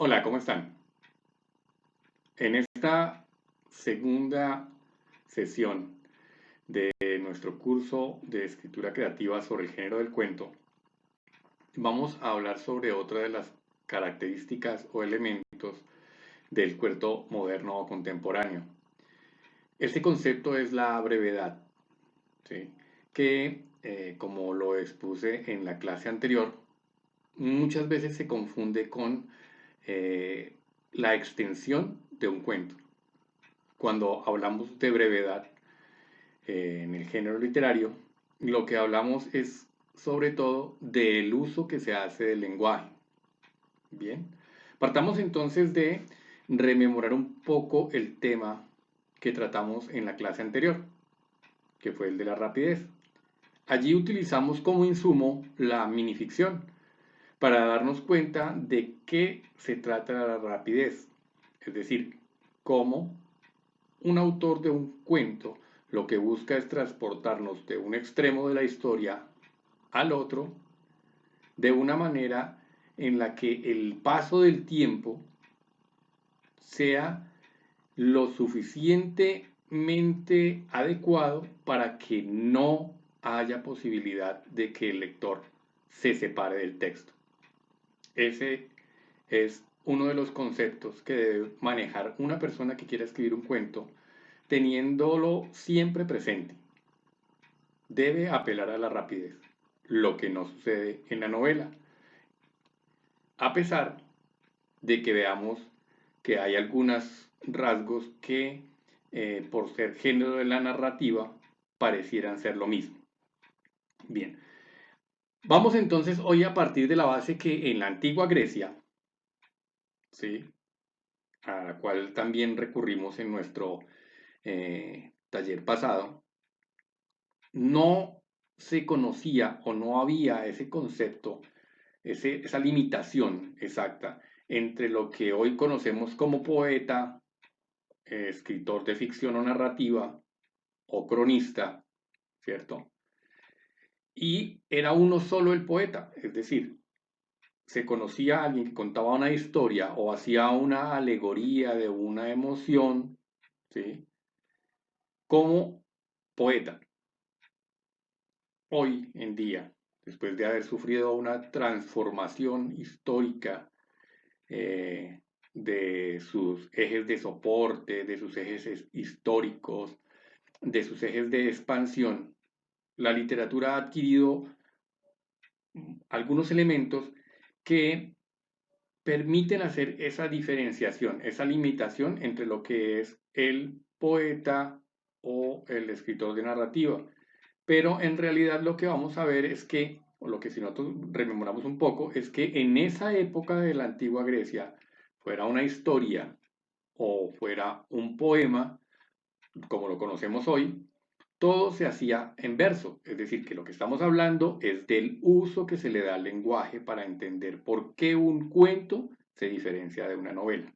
Hola, ¿cómo están? En esta segunda sesión de nuestro curso de escritura creativa sobre el género del cuento, vamos a hablar sobre otra de las características o elementos del cuento moderno o contemporáneo. Este concepto es la brevedad, ¿sí? Que, como lo expuse en la clase anterior, muchas veces se confunde con eh, la extensión de un cuento. Cuando hablamos de brevedad en el género literario, lo que hablamos es sobre todo del uso que se hace del lenguaje. Bien, partamos entonces de rememorar un poco el tema que tratamos en la clase anterior, que fue el de la rapidez. Allí utilizamos como insumo la minificción para darnos cuenta de qué se trata la rapidez, es decir, cómo un autor de un cuento lo que busca es transportarnos de un extremo de la historia al otro de una manera en la que el paso del tiempo sea lo suficientemente adecuado para que no haya posibilidad de que el lector se separe del texto. Ese es uno de los conceptos que debe manejar una persona que quiera escribir un cuento, teniéndolo siempre presente. Debe apelar a la rapidez, lo que no sucede en la novela, a pesar de que veamos que hay algunos rasgos que, por ser género de la narrativa, parecieran ser lo mismo. Bien, vamos entonces hoy a partir de la base que en la antigua Grecia, ¿sí?, a la cual también recurrimos en nuestro taller pasado, no se conocía o no había ese concepto, esa limitación exacta entre lo que hoy conocemos como poeta, escritor de ficción o narrativa o cronista, ¿cierto? Y era uno solo el poeta, es decir, se conocía a alguien que contaba una historia o hacía una alegoría de una emoción, ¿sí?, como poeta. Hoy en día, después de haber sufrido una transformación histórica de sus ejes de soporte, de sus ejes históricos, de sus ejes de expansión, la literatura ha adquirido algunos elementos que permiten hacer esa diferenciación, esa limitación entre lo que es el poeta o el escritor de narrativa. Pero en realidad lo que vamos a ver es que, o lo que si nosotros rememoramos un poco, es que en esa época de la antigua Grecia, fuera una historia o fuera un poema, como lo conocemos hoy, todo se hacía en verso, es decir, que lo que estamos hablando es del uso que se le da al lenguaje para entender por qué un cuento se diferencia de una novela.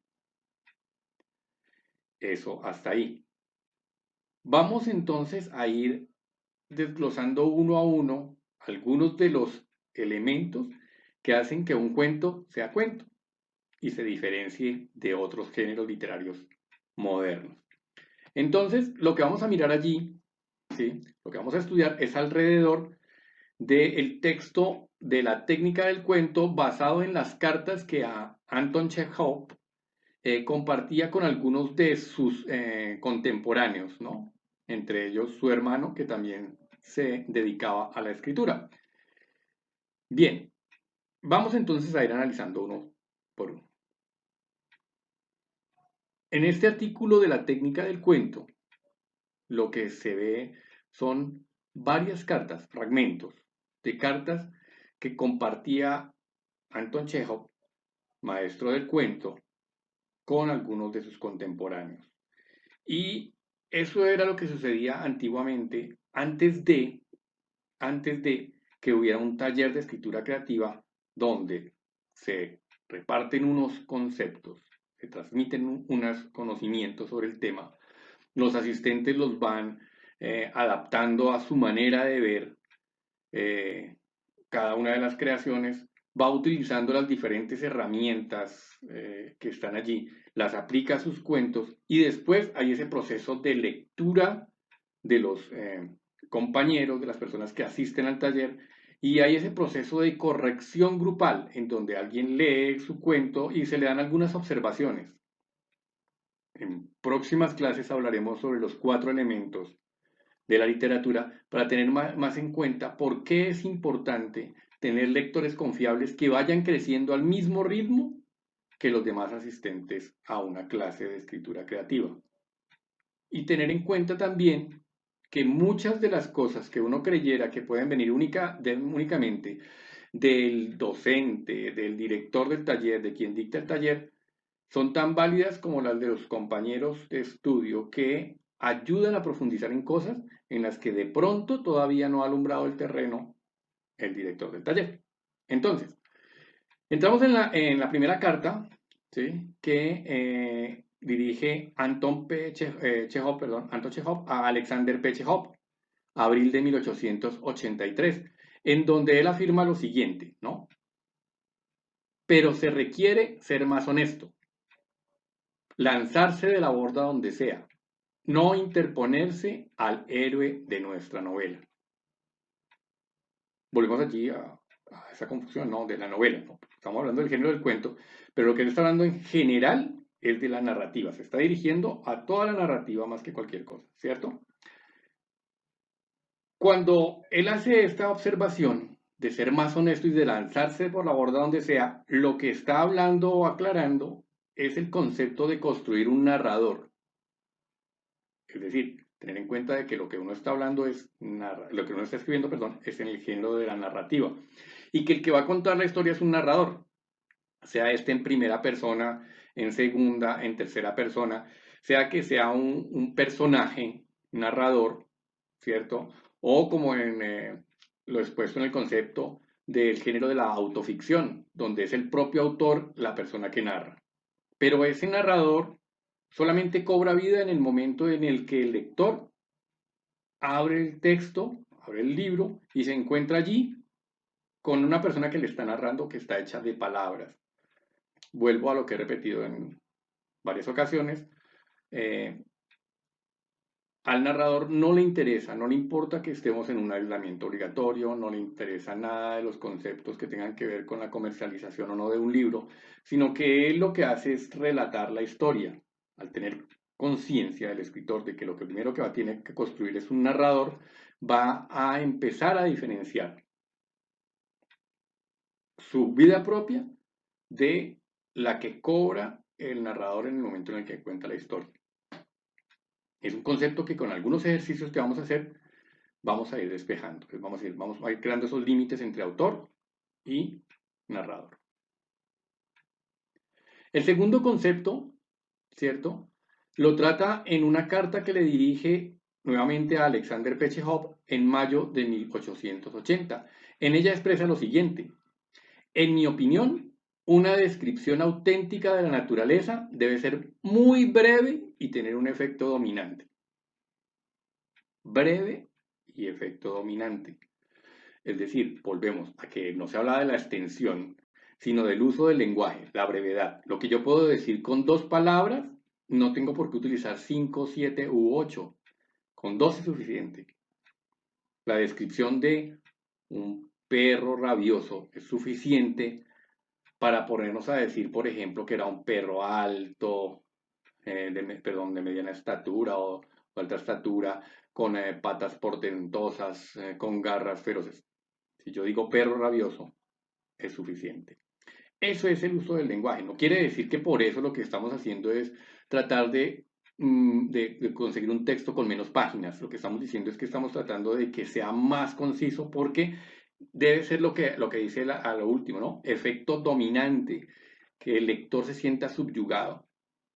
Eso hasta ahí. Vamos entonces a ir desglosando uno a uno algunos de los elementos que hacen que un cuento sea cuento y se diferencie de otros géneros literarios modernos. Entonces, lo que vamos a mirar allí, ¿sí?, lo que vamos a estudiar es alrededor del texto de la técnica del cuento basado en las cartas que a Anton Chekhov compartía con algunos de sus contemporáneos, ¿no? Entre ellos su hermano, que también se dedicaba a la escritura. Bien, vamos entonces a ir analizando uno por uno. En este artículo de la técnica del cuento, lo que se ve son varias cartas, fragmentos de cartas que compartía Anton Chekhov, maestro del cuento, con algunos de sus contemporáneos. Y eso era lo que sucedía antiguamente, antes de que hubiera un taller de escritura creativa donde se reparten unos conceptos, se transmiten unos conocimientos sobre el tema, los asistentes los van adaptando a su manera de ver cada una de las creaciones va utilizando las diferentes herramientas que están allí, las aplica a sus cuentos y después hay ese proceso de lectura de los compañeros, de las personas que asisten al taller, y hay ese proceso de corrección grupal en donde alguien lee su cuento y se le dan algunas observaciones. En próximas clases hablaremos sobre los 4 elementos de la literatura para tener más en cuenta por qué es importante tener lectores confiables que vayan creciendo al mismo ritmo que los demás asistentes a una clase de escritura creativa. Y tener en cuenta también que muchas de las cosas que uno creyera que pueden venir únicamente del docente, del director del taller, de quien dicta el taller, son tan válidas como las de los compañeros de estudio que ayudan a profundizar en cosas en las que de pronto todavía no ha alumbrado el terreno el director del taller. Entonces, entramos en la primera carta, ¿sí? Que dirige Anton Chekhov a Alexander P. Chekhov, abril de 1883, en donde él afirma lo siguiente, ¿no? Pero se requiere ser más honesto, lanzarse de la borda donde sea, no interponerse al héroe de nuestra novela. Volvemos allí a esa confusión, ¿no? De la novela, ¿no? Estamos hablando del género del cuento, pero lo que él está hablando en general es de la narrativa. Se está dirigiendo a toda la narrativa más que cualquier cosa, ¿cierto? Cuando él hace esta observación de ser más honesto y de lanzarse por la borda donde sea, lo que está hablando o aclarando es el concepto de construir un narrador. Es decir, tener en cuenta de que lo que uno está hablando es, lo que uno está escribiendo, perdón, es en el género de la narrativa. Y que el que va a contar la historia es un narrador, sea este en primera persona, en segunda, en tercera persona, sea que sea un personaje narrador, ¿cierto? O como lo expuesto en el concepto del género de la autoficción, donde es el propio autor la persona que narra. Pero ese narrador solamente cobra vida en el momento en el que el lector abre el texto, abre el libro y se encuentra allí con una persona que le está narrando que está hecha de palabras. Vuelvo a lo que he repetido en varias ocasiones. Al narrador no le interesa, no le importa que estemos en un aislamiento obligatorio, no le interesa nada de los conceptos que tengan que ver con la comercialización o no de un libro, sino que él lo que hace es relatar la historia. Al tener conciencia del escritor de que lo primero que va a tener que construir es un narrador, va a empezar a diferenciar su vida propia de la que cobra el narrador en el momento en el que cuenta la historia. Es un concepto que con algunos ejercicios que vamos a hacer vamos a ir despejando. Vamos a ir creando esos límites entre autor y narrador. El segundo concepto, ¿cierto? Lo trata en una carta que le dirige nuevamente a Alexander P. Chekhov en mayo de 1880. En ella expresa lo siguiente: en mi opinión, una descripción auténtica de la naturaleza debe ser muy breve y tener un efecto dominante. Breve y efecto dominante. Es decir, volvemos a que no se habla de la extensión, sino del uso del lenguaje, la brevedad. Lo que yo puedo decir con 2 palabras, no tengo por qué utilizar 5, 7 u 8. Con 2 es suficiente. La descripción de un perro rabioso es suficiente para ponernos a decir, por ejemplo, que era un perro alto, de mediana estatura o alta estatura, con patas portentosas, con garras feroces. Si yo digo perro rabioso, es suficiente. Eso es el uso del lenguaje. No quiere decir que por eso lo que estamos haciendo es tratar de conseguir un texto con menos páginas. Lo que estamos diciendo es que estamos tratando de que sea más conciso porque debe ser lo que dice a lo último, ¿no? Efecto dominante, que el lector se sienta subyugado,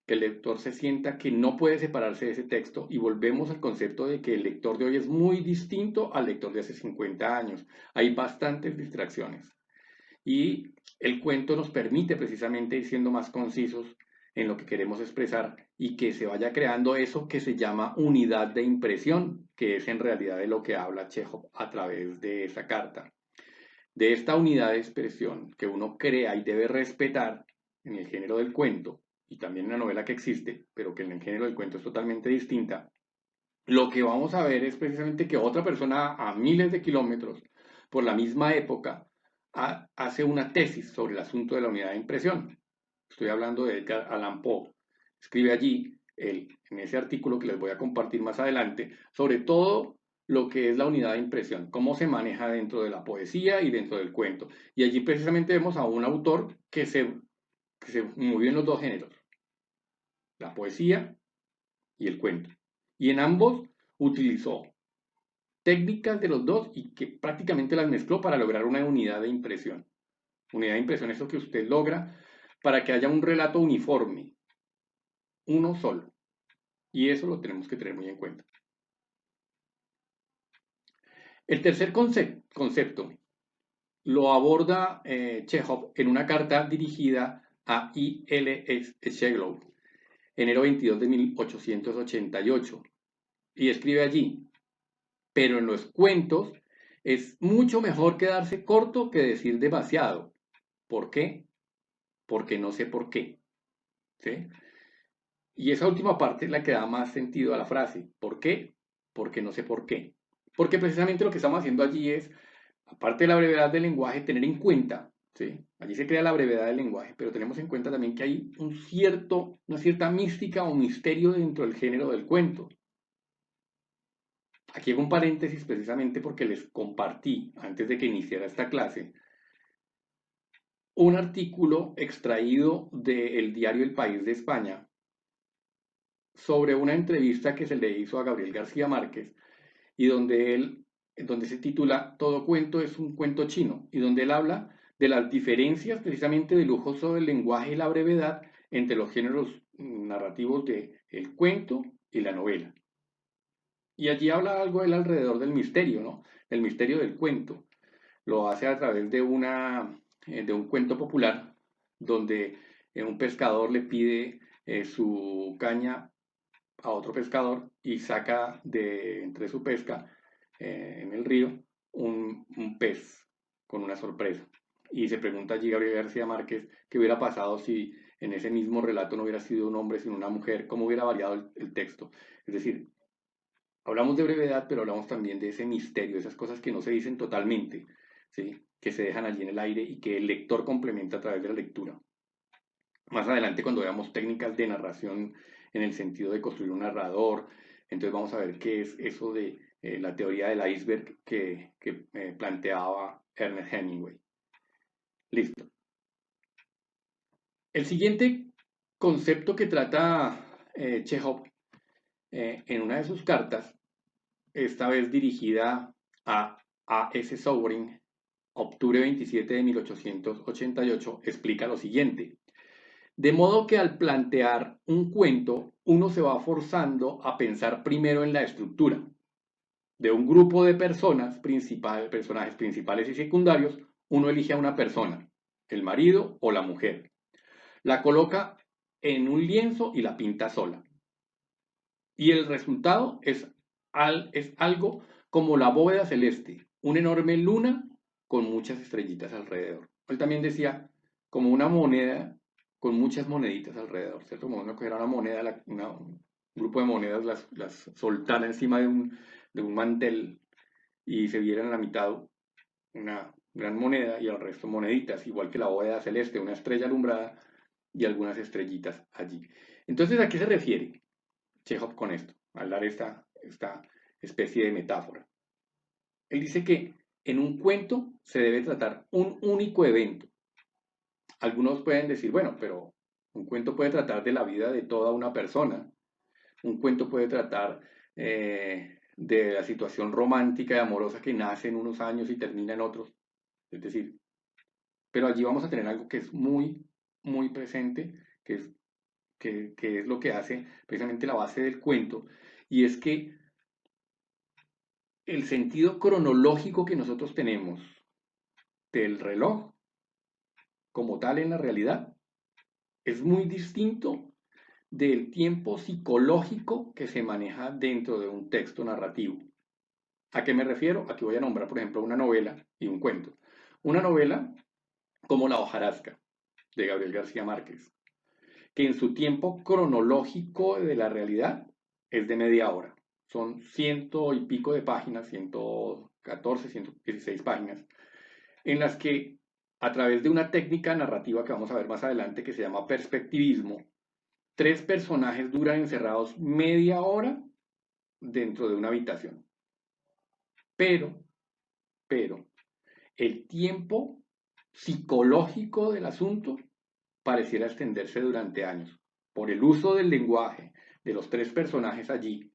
que el lector se sienta que no puede separarse de ese texto, y volvemos al concepto de que el lector de hoy es muy distinto al lector de hace 50 años. Hay bastantes distracciones y el cuento nos permite precisamente ir siendo más concisos en lo que queremos expresar y que se vaya creando eso que se llama unidad de impresión, que es en realidad de lo que habla Chekhov a través de esa carta. de esta unidad de expresión que uno crea y debe respetar en el género del cuento, y también en la novela que existe, pero que en el género del cuento es totalmente distinta, lo que vamos a ver es precisamente que otra persona a miles de kilómetros por la misma época hace una tesis sobre el asunto de la unidad de impresión. Estoy hablando de Edgar Allan Poe. Escribe allí, en ese artículo que les voy a compartir más adelante, sobre todo lo que es la unidad de impresión, cómo se maneja dentro de la poesía y dentro del cuento. Y allí precisamente vemos a un autor que se movió en los dos géneros, la poesía y el cuento. Y en ambos utilizó técnicas de los dos y que prácticamente las mezcló para lograr una unidad de impresión. Unidad de impresión es lo que usted logra para que haya un relato uniforme, uno solo. Y eso lo tenemos que tener muy en cuenta. El tercer concepto lo aborda Chekhov en una carta dirigida a I.L. Chekhov, enero 22 de 1888. Y escribe allí: pero en los cuentos es mucho mejor quedarse corto que decir demasiado. ¿Por qué? Porque no sé por qué. ¿Sí? Y esa última parte es la que da más sentido a la frase. ¿Por qué? Porque no sé por qué. Porque precisamente lo que estamos haciendo allí es, aparte de la brevedad del lenguaje, tener en cuenta, ¿sí? Allí se crea la brevedad del lenguaje, pero tenemos en cuenta también que hay una cierta mística o misterio dentro del género del cuento. Aquí hago un paréntesis precisamente porque les compartí, antes de que iniciara esta clase, un artículo extraído del diario El País de España sobre una entrevista que se le hizo a Gabriel García Márquez y donde se titula Todo cuento es un cuento chino, y donde él habla de las diferencias precisamente del lujoso del lenguaje y la brevedad entre los géneros narrativos de el cuento y la novela. Y allí habla algo él alrededor del misterio, ¿no? El misterio del cuento. Lo hace a través de un cuento popular donde un pescador le pide su caña a otro pescador y saca de entre su pesca en el río un pez con una sorpresa. Y se pregunta allí Gabriel García Márquez qué hubiera pasado si en ese mismo relato no hubiera sido un hombre sino una mujer, cómo hubiera variado el texto. Es decir, hablamos de brevedad, pero hablamos también de ese misterio, esas cosas que no se dicen totalmente, ¿sí? Que se dejan allí en el aire y que el lector complementa a través de la lectura. Más adelante, cuando veamos técnicas de narración en el sentido de construir un narrador, entonces vamos a ver qué es eso de la teoría del iceberg que planteaba Ernest Hemingway. Listo. El siguiente concepto que trata Chekhov en una de sus cartas, esta vez dirigida a A.S. Sobrin, octubre 27 de 1888, explica lo siguiente. De modo que al plantear un cuento, uno se va forzando a pensar primero en la estructura de un grupo de personajes principales y secundarios. Uno elige a una persona, el marido o la mujer, la coloca en un lienzo y la pinta sola. Y el resultado es algo como la bóveda celeste, una enorme luna con muchas estrellitas alrededor. Él también decía, como una moneda con muchas moneditas alrededor, ¿cierto? Como uno cogiera una moneda, un grupo de monedas, las soltara encima de un mantel y se viera en la mitad una gran moneda y el resto moneditas, igual que la bóveda celeste, una estrella alumbrada y algunas estrellitas allí. Entonces, ¿a qué se refiere Chekhov con esto, al dar esta especie de metáfora? Él dice que en un cuento se debe tratar un único evento. Algunos pueden decir, bueno, pero un cuento puede tratar de la vida de toda una persona. Un cuento puede tratar de la situación romántica y amorosa que nace en unos años y termina en otros. Es decir, pero allí vamos a tener algo que es muy, muy presente, que es lo que hace precisamente la base del cuento, y es que el sentido cronológico que nosotros tenemos del reloj como tal en la realidad es muy distinto del tiempo psicológico que se maneja dentro de un texto narrativo. ¿A qué me refiero? Aquí voy a nombrar, por ejemplo, una novela y un cuento. Una novela como La hojarasca, de Gabriel García Márquez, que en su tiempo cronológico de la realidad es de media hora. Son ciento y pico de páginas, 114, 116 páginas, en las que a través de una técnica narrativa que vamos a ver más adelante que se llama perspectivismo, tres personajes duran encerrados media hora dentro de una habitación. Pero, pero, el tiempo psicológico del asunto pareciera extenderse durante años, por el uso del lenguaje de los tres personajes allí,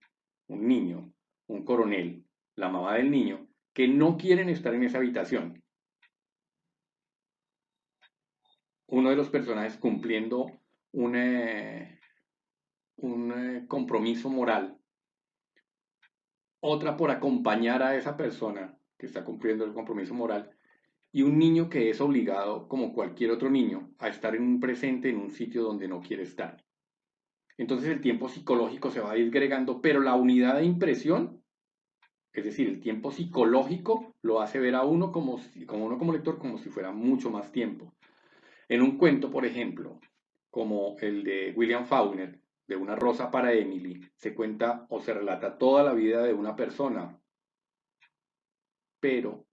un niño, un coronel, la mamá del niño, que no quieren estar en esa habitación. Uno de los personajes cumpliendo un, compromiso moral, otra por acompañar a esa persona que está cumpliendo el compromiso moral, y un niño que es obligado, como cualquier otro niño, a estar en un presente en un sitio donde no quiere estar. Entonces el tiempo psicológico se va disgregando, pero la unidad de impresión, es decir, el tiempo psicológico, lo hace ver a uno como uno como lector como si fuera mucho más tiempo. En un cuento, por ejemplo, como el de William Faulkner, de Una rosa para Emily, se cuenta o se relata toda la vida de una persona, pero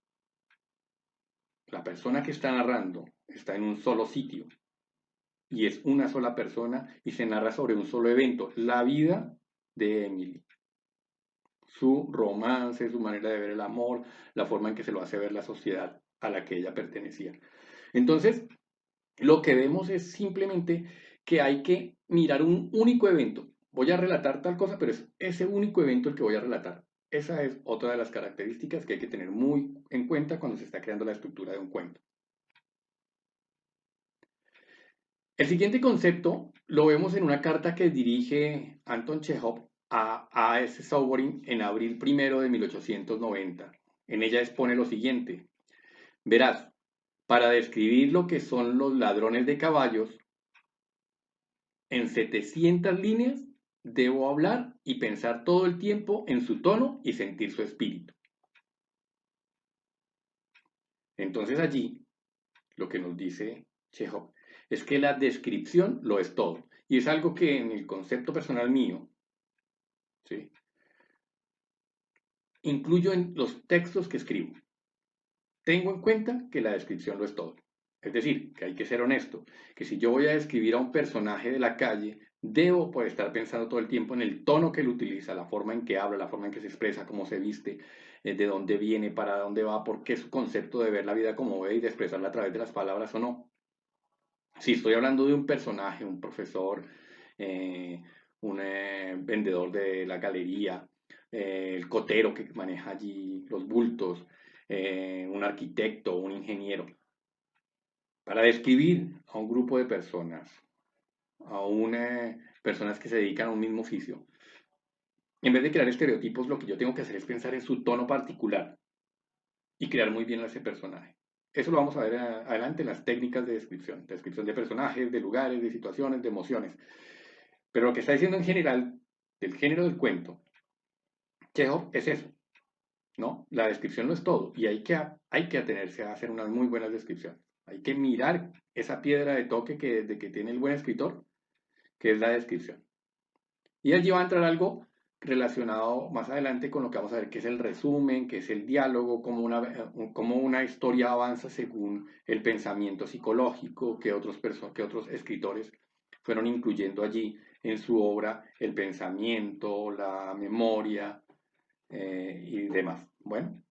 la persona que está narrando está en un solo sitio y es una sola persona y se narra sobre un solo evento, la vida de Emily, su romance, su manera de ver el amor, la forma en que se lo hace ver la sociedad a la que ella pertenecía. Entonces, lo que vemos es simplemente que hay que mirar un único evento. Voy a relatar tal cosa, pero es ese único evento el que voy a relatar. Esa es otra de las características que hay que tener muy en cuenta cuando se está creando la estructura de un cuento. El siguiente concepto lo vemos en una carta que dirige Anton Chekhov a A.S. Souvorin en abril 1 de 1890. En ella expone lo siguiente: verás, para describir lo que son los ladrones de caballos, en 700 líneas debo hablar y pensar todo el tiempo en su tono y sentir su espíritu. Entonces allí lo que nos dice Chekhov es que la descripción lo es todo. Y es algo que en el concepto personal mío, ¿sí?, incluyo en los textos que escribo. Tengo en cuenta que la descripción lo es todo. Es decir, que hay que ser honesto, que si yo voy a describir a un personaje de la calle, debo poder estar pensando todo el tiempo en el tono que él utiliza, la forma en que habla, la forma en que se expresa, cómo se viste, de dónde viene, para dónde va, por qué su concepto de ver la vida como ve y de expresarla a través de las palabras o no. Si estoy hablando de un personaje, un profesor, eh, un vendedor de la galería, el cotero que maneja allí los bultos, un arquitecto, un ingeniero, para describir a un grupo de personas, a personas que se dedican a un mismo oficio, en vez de crear estereotipos, lo que yo tengo que hacer es pensar en su tono particular y crear muy bien a ese personaje. Eso lo vamos a ver adelante en las técnicas de descripción de personajes, de lugares, de situaciones, de emociones. Pero lo que está diciendo en general del género del cuento, Chekhov, es eso, ¿no? La descripción no es todo y hay que atenerse a hacer unas muy buenas descripciones. Hay que mirar esa piedra de toque que tiene el buen escritor, que es la descripción. Y allí va a entrar algo relacionado más adelante con lo que vamos a ver, que es el resumen, que es el diálogo, cómo una historia avanza según el pensamiento psicológico que otros escritores fueron incluyendo allí en su obra, el pensamiento, la memoria y demás. Bueno,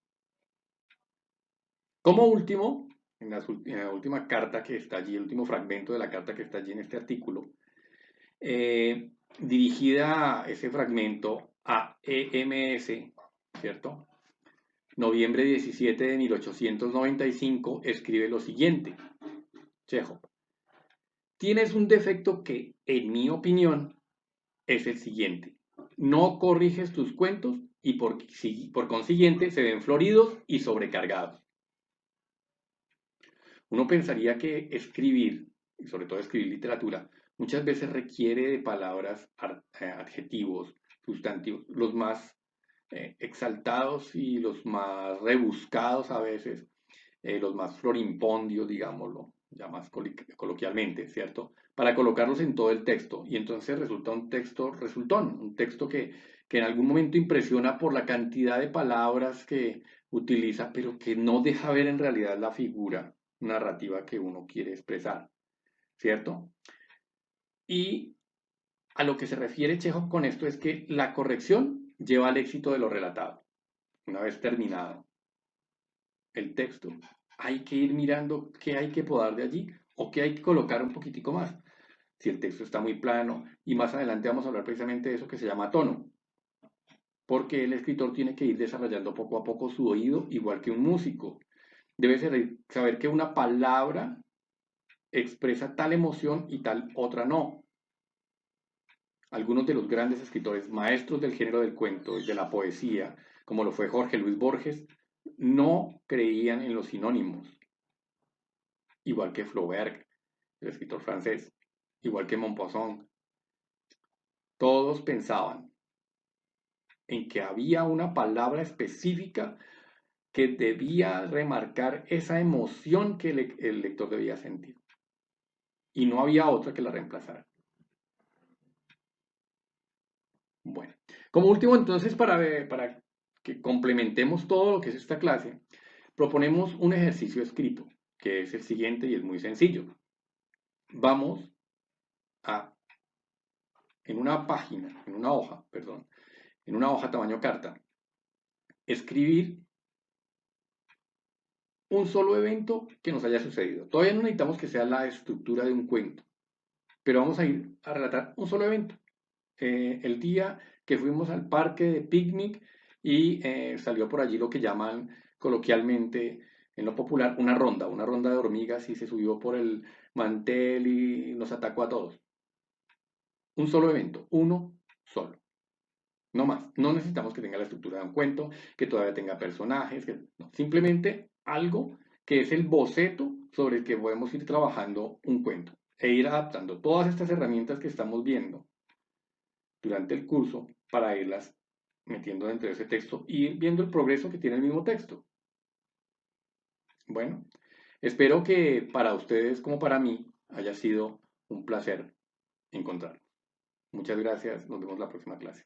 como último, en la última carta que está allí, el último fragmento de la carta que está allí en este artículo, dirigida ese fragmento a EMS, ¿cierto? Noviembre 17 de 1895, escribe lo siguiente, Chekhov: tienes un defecto que, en mi opinión, es el siguiente: no corriges tus cuentos y por consiguiente se ven floridos y sobrecargados. Uno pensaría que escribir, y sobre todo escribir literatura, muchas veces requiere de palabras, adjetivos, sustantivos, los más exaltados y los más rebuscados a veces, los más florimpondios, digámoslo, ya más coloquialmente, ¿cierto? Para colocarlos en todo el texto. Y entonces resulta un texto resultón, un texto que en algún momento impresiona por la cantidad de palabras que utiliza, pero que no deja ver en realidad la figura narrativa que uno quiere expresar, ¿cierto? Y a lo que se refiere Chekhov con esto es que la corrección lleva al éxito de lo relatado. Una vez terminado el texto, hay que ir mirando qué hay que podar de allí o qué hay que colocar un poquitico más. Si el texto está muy plano, y más adelante vamos a hablar precisamente de eso que se llama tono, porque el escritor tiene que ir desarrollando poco a poco su oído, igual que un músico. Debe saber que una palabra expresa tal emoción y tal otra no. Algunos de los grandes escritores, maestros del género del cuento y de la poesía, como lo fue Jorge Luis Borges, no creían en los sinónimos, igual que Flaubert, el escritor francés, igual que Maupassant. Todos pensaban en que había una palabra específica que debía remarcar esa emoción que el lector debía sentir. Y no había otra que la reemplazara. Bueno, como último entonces, para que complementemos todo lo que es esta clase, proponemos un ejercicio escrito, que es el siguiente y es muy sencillo. Vamos a, en una página, en una hoja, perdón, en una hoja tamaño carta, escribir un solo evento que nos haya sucedido. Todavía no necesitamos que sea la estructura de un cuento, pero vamos a ir a relatar un solo evento. El día que fuimos al parque de picnic y salió por allí lo que llaman coloquialmente en lo popular una ronda de hormigas y se subió por el mantel y nos atacó a todos. Un solo evento, uno solo. No más. No necesitamos que tenga la estructura de un cuento, que todavía tenga personajes, no. Simplemente algo que es el boceto sobre el que podemos ir trabajando un cuento e ir adaptando todas estas herramientas que estamos viendo durante el curso para irlas metiendo dentro de ese texto y ir viendo el progreso que tiene el mismo texto. Bueno, espero que para ustedes como para mí haya sido un placer encontrarlos. Muchas gracias, nos vemos la próxima clase.